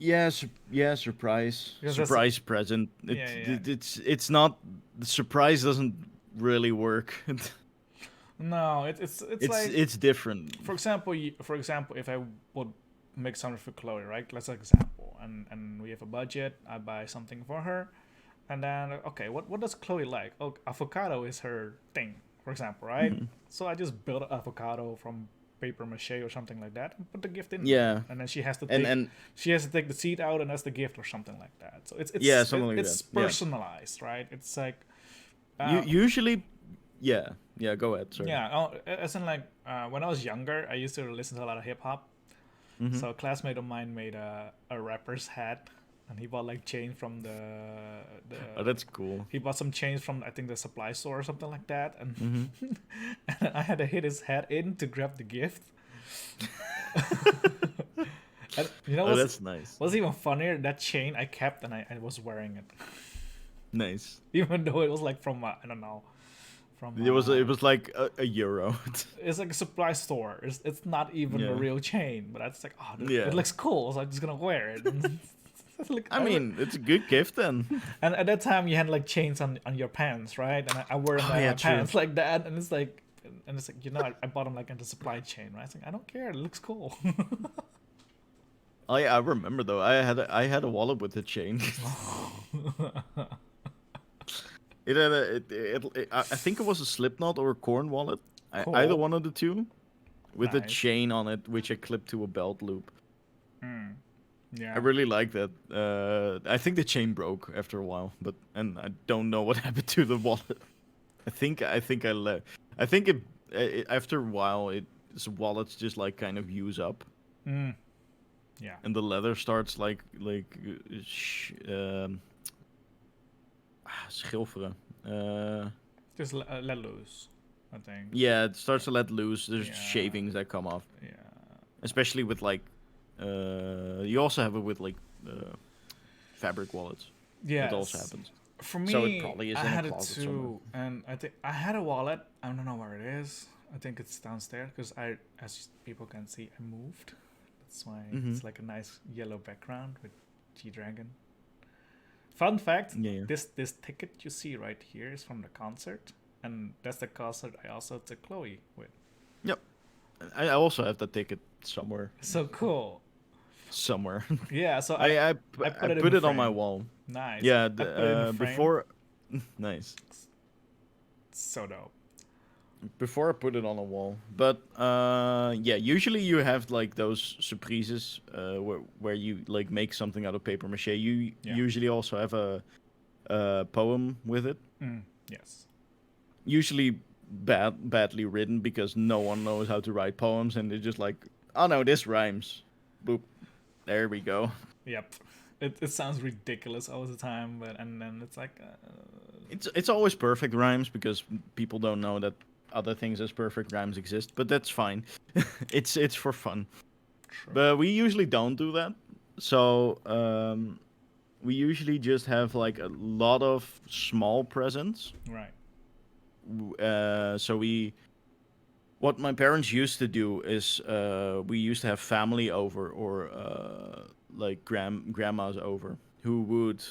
Yeah, yeah, surprise, Because that's surprise present. yeah, yeah. It's not, the surprise doesn't really work. No, it's like, It's different. for example, if I would make something for Chloe, right? Let's example, and we have a budget. I buy something for her, and then okay, what does Chloe like? Oh, avocado is her thing, for example, right? Mhm. So I just build an avocado from paper mache or something like that, and put the gift in there, Yeah, and then and she has to take the seed out, and that's the gift or something like that. So yeah, something like that. it's Yeah. personalized, right? It's like You uh, usually, yeah, yeah. Go ahead. Sorry. yeah, oh, as in like when I was younger, I used to listen to a lot of hip hop. Mm-hmm. So a classmate of mine made a rapper's hat, and he bought like chain from the Oh, that's cool. he bought some chains from I think the supply store or something like that, and Mm-hmm. and I had to hit his head in to grab the gift. And you know Oh, what's that's nice. what's even funnier? That chain I kept and I was wearing it, Nice. even though it was like from I don't know from It was like a euro. it's like a supply store. It's not even a Yeah. real chain, but I was like, oh, Yeah. it looks cool, so I'm just gonna wear it. Like, I mean, it's a good gift then. and at that time you had like chains on your pants, right? And I wear them Oh, on yeah, my true. pants like that, and it's like, I bought them like in the supply chain, right? It's like I don't care, it looks cool. I remember though. I had a wallet with a chain. It had I think it was a Slipknot or a Corn wallet. Either Cool. one of the two, with a Nice. chain on it, which I clipped to a belt loop. Mm. I Yeah. really like that. I think the chain broke after a while, and I don't know what happened to the wallet. I think I left. I think it after a while wallets just like kind of use up, Mm. Yeah. and the leather starts schilferen. Just let loose, I think. Yeah, it starts to let loose. There's Yeah. shavings that come off, Yeah. especially with like. You also have it with like fabric wallets. Yeah. It also happens. For me, So it probably is I in a had it closet too, somewhere. and I think I had a wallet. I don't know where it is. I think it's downstairs because as people can see, I moved. That's why Mhm. it's like a nice yellow background with G Dragon. Fun fact: Yeah. this ticket you see right here is from the concert, and that's the concert I also took Chloe with. Yep. I also have that ticket somewhere. So cool. Somewhere. Yeah. So I put it in put the it on my frame. wall. Nice. Yeah. I put it in the frame. Before. Nice. So dope. Before I put it on a wall, but yeah. Usually you have like those surprises where you like make something out of paper mache. You Yeah. usually also have a poem with it. Yes. Usually badly written because no one knows how to write poems, and they're just like, oh no, this rhymes. Boop. There we go. Yep. It sounds ridiculous all the time, but and then it's like It's always perfect rhymes because people don't know that other things as perfect rhymes exist, but that's fine. It's for fun. true. But we usually don't do that. So we usually just have like a lot of small presents. Right. So what my parents used to do is we used to have family over, or like grandmas over, who would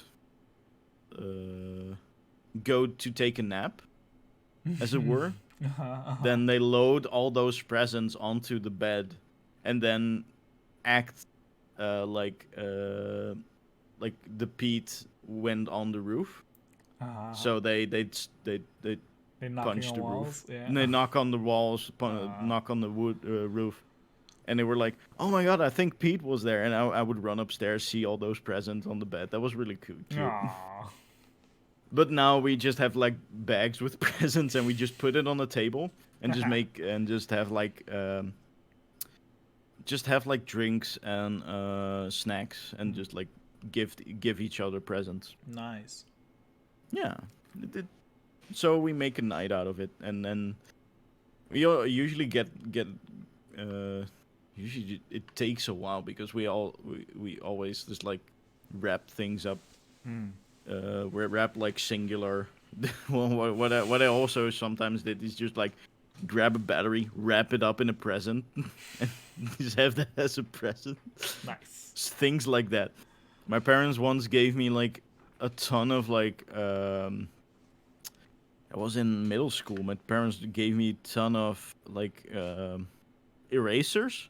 go to take a nap, as it were. Then they load all those presents onto the bed, and then act like like the peat went on the roof. Uh, So they they're knocking punch on the roof. walls. Yeah. And they knock on the walls, Uh, knock on the wood roof. And they were like, "Oh my god, I think Pete was there." And I would run upstairs, see all those presents on the bed. That was really cute. aw. But now we just have like bags with presents, and we just put it on the table, and just have like drinks and snacks, and just like give each other presents. Nice. Yeah. So we make a night out of it, and then we usually get. Uh, Usually it takes a while because we always just like wrap things up. Mm. We're wrapped like singular. Well, what I also sometimes did is just like grab a battery, wrap it up in a present, and just have that as a present. Nice. Things like that. My parents once gave me like a ton of like I was in middle school. My parents gave me a ton of like erasers,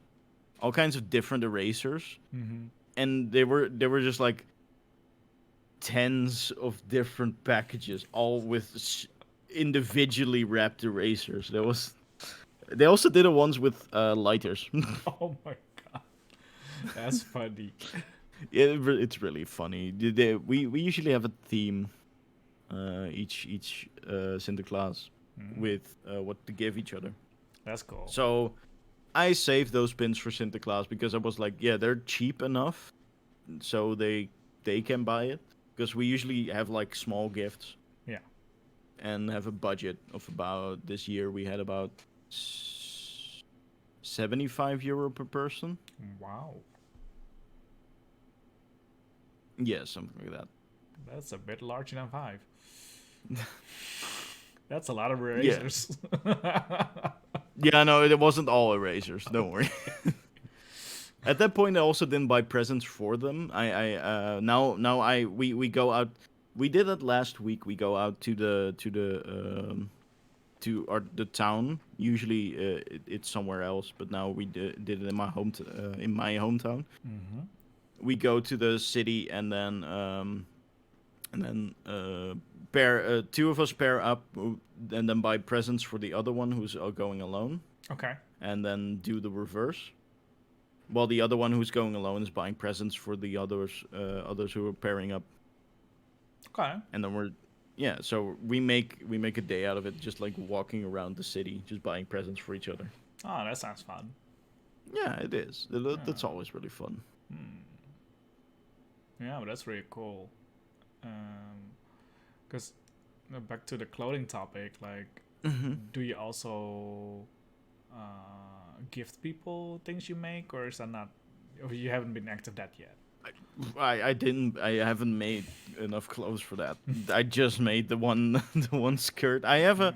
all kinds of different erasers, Mm-hmm. and they were just like tens of different packages, all with individually wrapped erasers. There was. They also did the ones with lighters. Oh my god, that's funny. It's really funny. We usually have a theme each Sinterklaas Mm. with what to give each other. That's cool. So I saved those pins for Sinterklaas because I was like, yeah, they're cheap enough, so they can buy it. Because we usually have like small gifts. Yeah. And have a budget of about this year we had about 75 euro per person. Wow, Yeah, something like that. that's a bit larger than 5. That's a lot of Yeah. erasers. Yeah, no, it wasn't all erasers. Don't worry. At that point, I also didn't buy presents for them. Now we go out. We did it last week. We go out to the town. Usually, it's somewhere else, but now we did it in my hometown. Mm-hmm. We go to the city, and then pair two of us pair up, and then buy presents for the other one who's going alone, Okay. and then do the reverse. While the other one who's going alone is buying presents for the others who are pairing up, Okay. and then yeah. So we make a day out of it, just like walking around the city, just buying presents for each other. Oh, that sounds fun. Yeah, it is. That's always really fun. Yeah, but that's really cool. Because back to the clothing topic, like, do you also gift people things you make, or is that not? Or you haven't been active that yet? I haven't made enough clothes for that. I just made the one the one skirt. I have a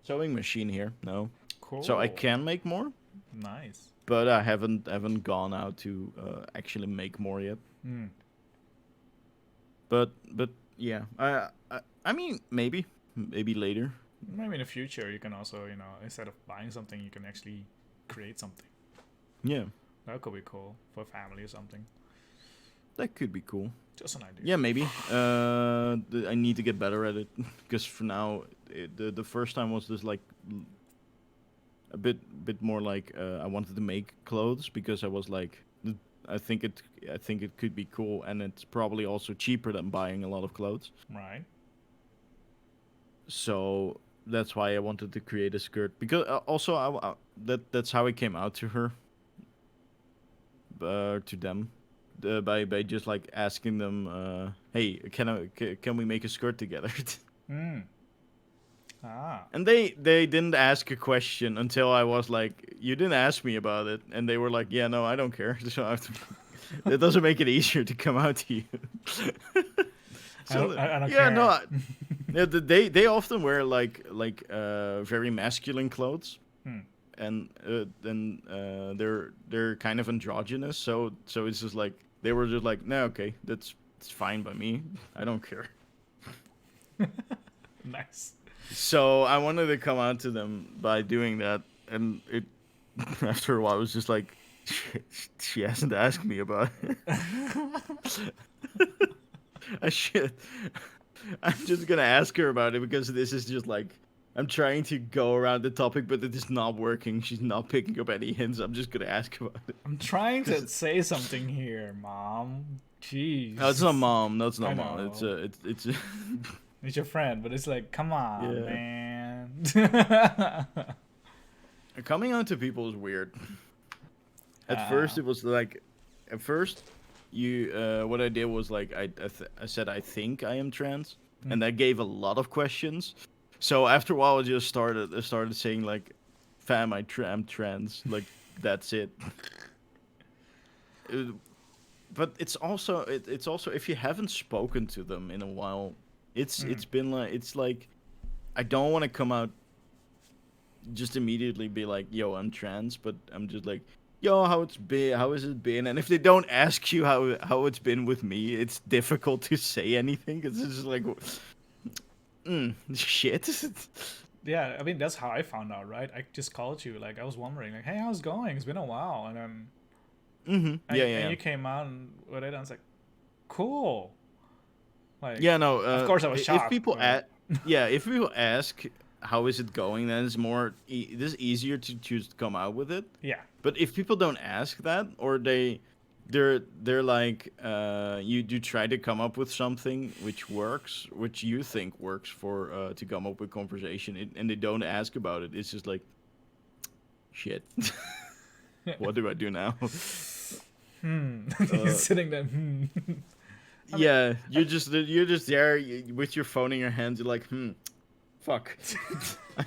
sewing machine here. No, Cool. so I can make more, Nice. but I haven't gone out to actually make more yet. Mm. But yeah, I mean maybe later. Maybe in the future you can also, instead of buying something, you can actually create something. Yeah, That could be cool for a family or something. that could be cool. Just an idea. Yeah, maybe. I need to get better at it because for now, the first time was just like a bit more like I wanted to make clothes because I was like, I think it could be cool, and it's probably also cheaper than buying a lot of clothes. Right. So that's why I wanted to create a skirt because also that's how I came out to her, to them. By just like asking them, hey, can we make a skirt together? Mm. Ah. And they didn't ask a question until I was like, you didn't ask me about it, and they were like, yeah, no, I don't care. So I have to, it doesn't make it easier to come out to you. So, I don't yeah, care. no, yeah, they often wear like very masculine clothes, and then they're kind of androgynous. So it's just like they were just like, no, okay, it's fine by me. I don't care. Nice. So I wanted to come out to them by doing that, and it after a while it was just like, She hasn't asked me about it. I should. I'm just gonna ask her about it because this is just like I'm trying to go around the topic, but it is not working. She's not picking up any hints. I'm just gonna ask about it. I'm trying to 'Cause- say something here, Mom. No, it's not Jeez. mom. No, it's not I mom. know. It's It's your friend, but it's like, come on, yeah. man. Coming on to people is weird. At uh, first, it was like, at first, you what I did was like I said I think I am trans, mm, and that gave a lot of questions. So after a while, I started saying like, "Fam, I'm trans." Like that's it. Uh, but it's also if you haven't spoken to them in a while, mm. it's been like it's like I don't want to come out just immediately be like, "Yo, I'm trans," but I'm just like, "Yo, how it's been? How has it been?" And if they don't ask you how it's been with me, it's difficult to say anything. It's just like, shit. Yeah, I mean that's how I found out, right? I just called you, like I was wondering, like, hey, how's it going? It's been a while, and then Yeah, and yeah, you came out and with it, and I was like, cool. Like, yeah. No, of course I was if shocked, people but yeah, if people ask how is it going, then it's it is easier to choose to come out with it. yeah. But if people don't ask that, or they're like you try to come up with something which works, which you think works for to come up with conversation, and they don't ask about it, it's just like shit. What do I do now? You're uh, sitting there. I mean, yeah, I, you're just there with your phone in your hands. You're like, fuck.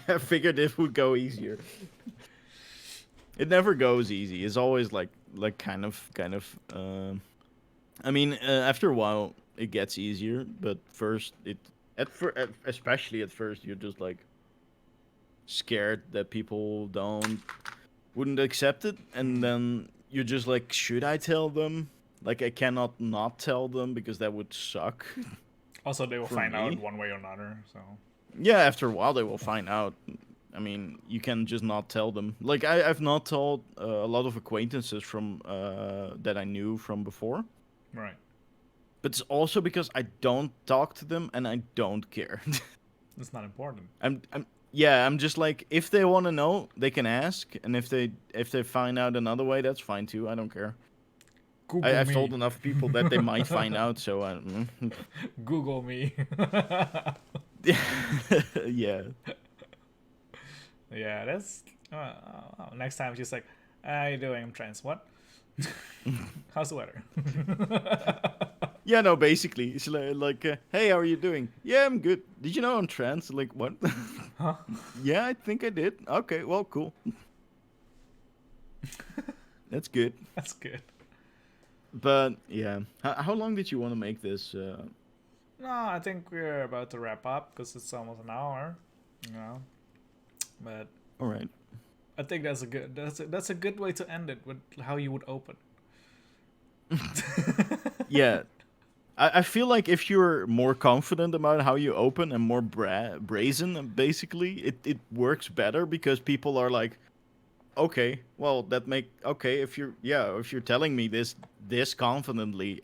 I figured it would go easier. It never goes easy. It's always like kind of. I mean, after a while, it gets easier, but first, especially at first, you're just like scared that people wouldn't accept it, and then you're just like, should I tell them? Like, I cannot not tell them because that would suck also, they will for find out me. one way or another. So Yeah, after a while, they will find out. I mean, you can just not tell them. Like, I've not told a lot of acquaintances from that I knew from before. right, But it's also because I don't talk to them and I don't care. it's not important. Yeah, I'm just like if they want to know, they can ask, and if they find out another way, that's fine too. I don't care. Google I've told me. enough people that they might find out, so I Google me. yeah. Yeah, that's. Next time she's like, "How you doing? I'm trans. What? How's the weather?" Yeah, no, basically, it's like hey, how are you doing? Yeah, I'm good. Did you know I'm trans? Like, what? Huh? Yeah, I think I did. Okay, well, cool. That's good. That's good. But yeah, how long did you want to make this? No, I think we're about to wrap up because it's almost an hour. You know, but All right. I think that's a good way to end it with how you would open. Yeah, I feel like if you're more confident about how you open and more brazen, basically, it works better because people are like, okay, well, okay if you're telling me this confidently,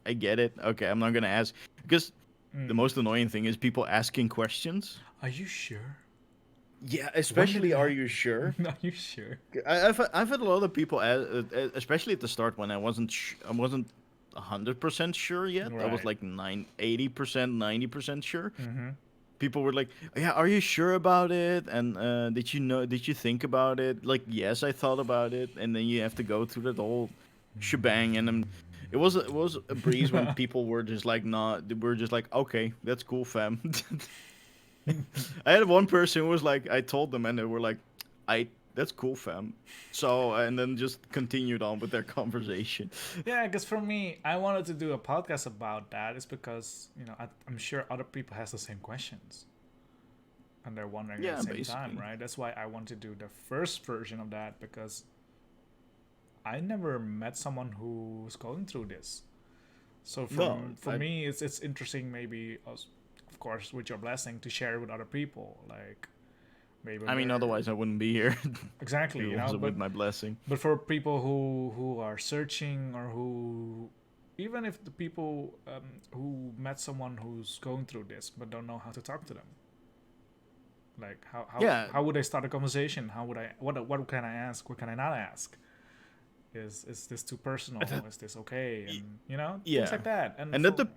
I get it. Okay, I'm not gonna ask because the Mm. most annoying thing is people asking questions. Are you sure? Yeah, When did especially, it are happen? you sure? Are you sure? I've had a lot of people, especially at the start when I wasn't 100% sure yet. I was Right. like 80%, 90% sure. Mm-hmm. People were like, "Yeah, are you sure about it? And did you think about it?" Like, yes, I thought about it, and then you have to go through that whole shebang, and it was a breeze when people were just like, not, they were just like, "Okay, that's cool, fam." I had one person who was like, I told them, and they were like, "I that's cool, fam." So and then just continued on with their conversation. Yeah, because for me, I wanted to do a podcast about that. It's because I'm sure other people has the same questions, and they're wondering at the Yeah, same time, basically. right? That's why I want to do the first version of that because I never met someone who's going through this. So No, for me, it's interesting. Maybe, of course, with your blessing, to share it with other people. Like maybe. I mean, otherwise I wouldn't be here. Exactly, It you know. wasn't with my blessing. But for people who are searching, or who, even if the people who met someone who's going through this but don't know how to talk to them, like Yeah, how would I start a conversation? How would I, what can I ask? What can I not ask? Is this too personal? Is this okay? And things yeah, like that. And and for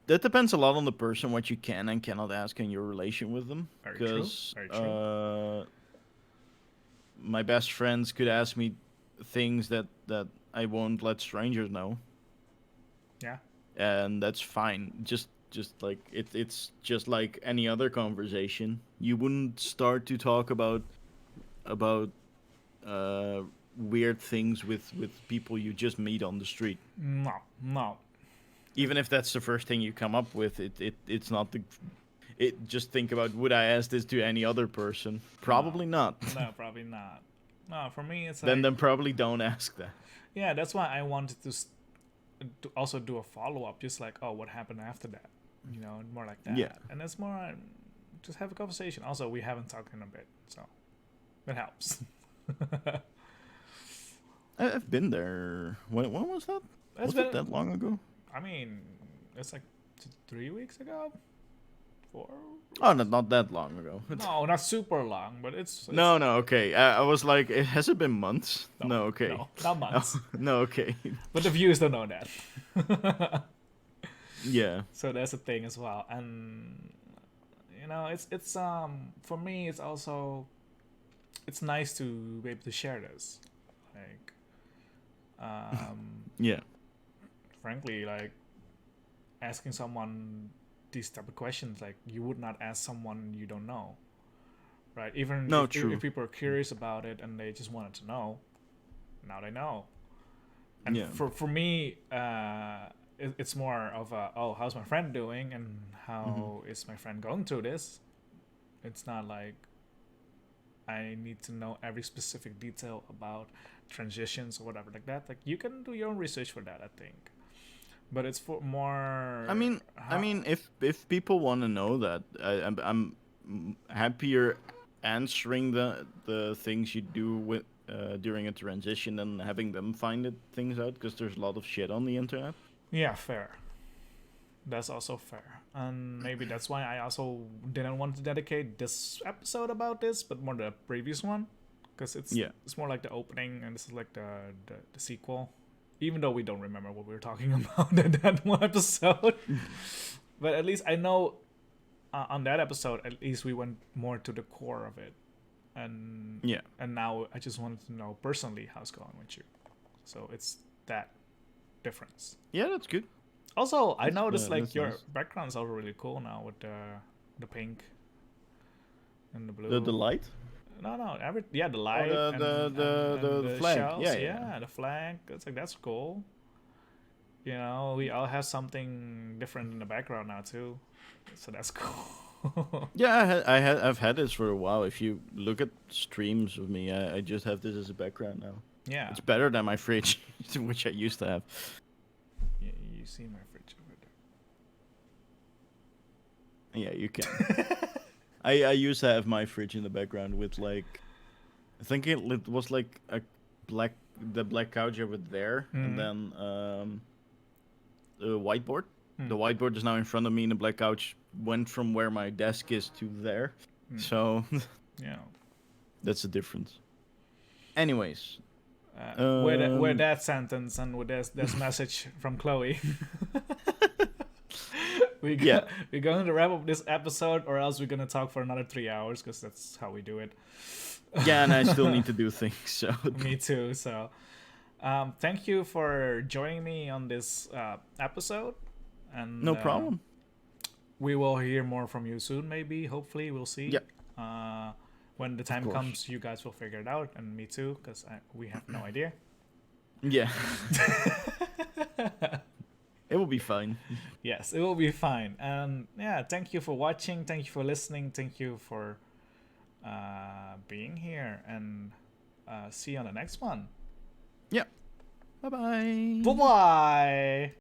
that depends a lot on the person, what you can and cannot ask in your relation with them. very true, Because very true. my best friends could ask me things that I won't let strangers know, Yeah, and that's fine. Just like it's just like any other conversation. You wouldn't start to talk about uh, weird things with people you just meet on the street. no, no, Even if that's the first thing you come up with, it's not the. It just think about, would I ask this to any other person? no, Probably not. no, probably not. No, for me it's then like, then probably don't ask that. yeah, that's why I wanted to also do a follow up, just like, oh, what happened after that, more like that. Yeah. And it's more just have a conversation. Also, we haven't talked in a bit, so it helps. I've been there. When was that? It's Was been, it that long ago? I mean, it's like 3 weeks ago, 4. Oh, not that long ago. No, not super long, but it's No, okay. I was like, has it been months? no, No, okay. no, not months. No, okay. But the viewers don't know that. Yeah. So that's a thing as well. And it's for me, it's also, it's nice to be able to share this, like, Yeah. frankly, like, asking someone these type of questions, like, you would not ask someone you don't know, right? Even No, if, true. if people are curious about it and they just wanted to know, now they know. And Yeah. for me, it's more of a, oh, how's my friend doing, and how is my friend going through this. It's not like I need to know every specific detail about transitions or whatever like that. Like, you can do your own research for that, I think. But it's for more. I mean, if people want to know that, I'm happier answering the things you do with during a transition than having them find things out, because there's a lot of shit on the internet. Yeah, fair. That's also fair. And maybe that's why I also didn't want to dedicate this episode about this, but more the previous one, because it's more like the opening, and this is like the sequel. Even though we don't remember what we were talking about in that one episode, but at least I know on that episode, at least we went more to the core of it, and now I just wanted to know personally how's it going with you. So it's that difference. Yeah, that's good. Also, I noticed like that's your nice. background's all really cool now with the pink and the blue. The light. No, the light, The flag. shells. Yeah. The flag. It's like, that's cool. We all have something different in the background now too, so that's cool. Yeah, I've had this for a while. If you look at streams of me, I just have this as a background now. Yeah, It's better than my fridge, which I used to have. you see my fridge over there. Yeah, you can. I used to have my fridge in the background with, like, I think it was like the black couch over there, and then the whiteboard. The whiteboard is now in front of me, and the black couch went from where my desk is to there. So Yeah. that's the difference. Anyways, with that sentence and with this message from Chloe, we're going to wrap up this episode, or else we're going to talk for another 3 hours, because that's how we do it. yeah, and I still need to do things. So Me too. So thank you for joining me on this episode, and no problem. We will hear more from you soon, maybe. Hopefully, we'll see. Yeah. When the time comes, you guys will figure it out, and me too, because we have no idea. Yeah. It will be fine. Yes, it will be fine. And yeah, thank you for watching. Thank you for listening. Thank you for being here. And see you on the next one. Yeah. Bye-bye. Bye-bye.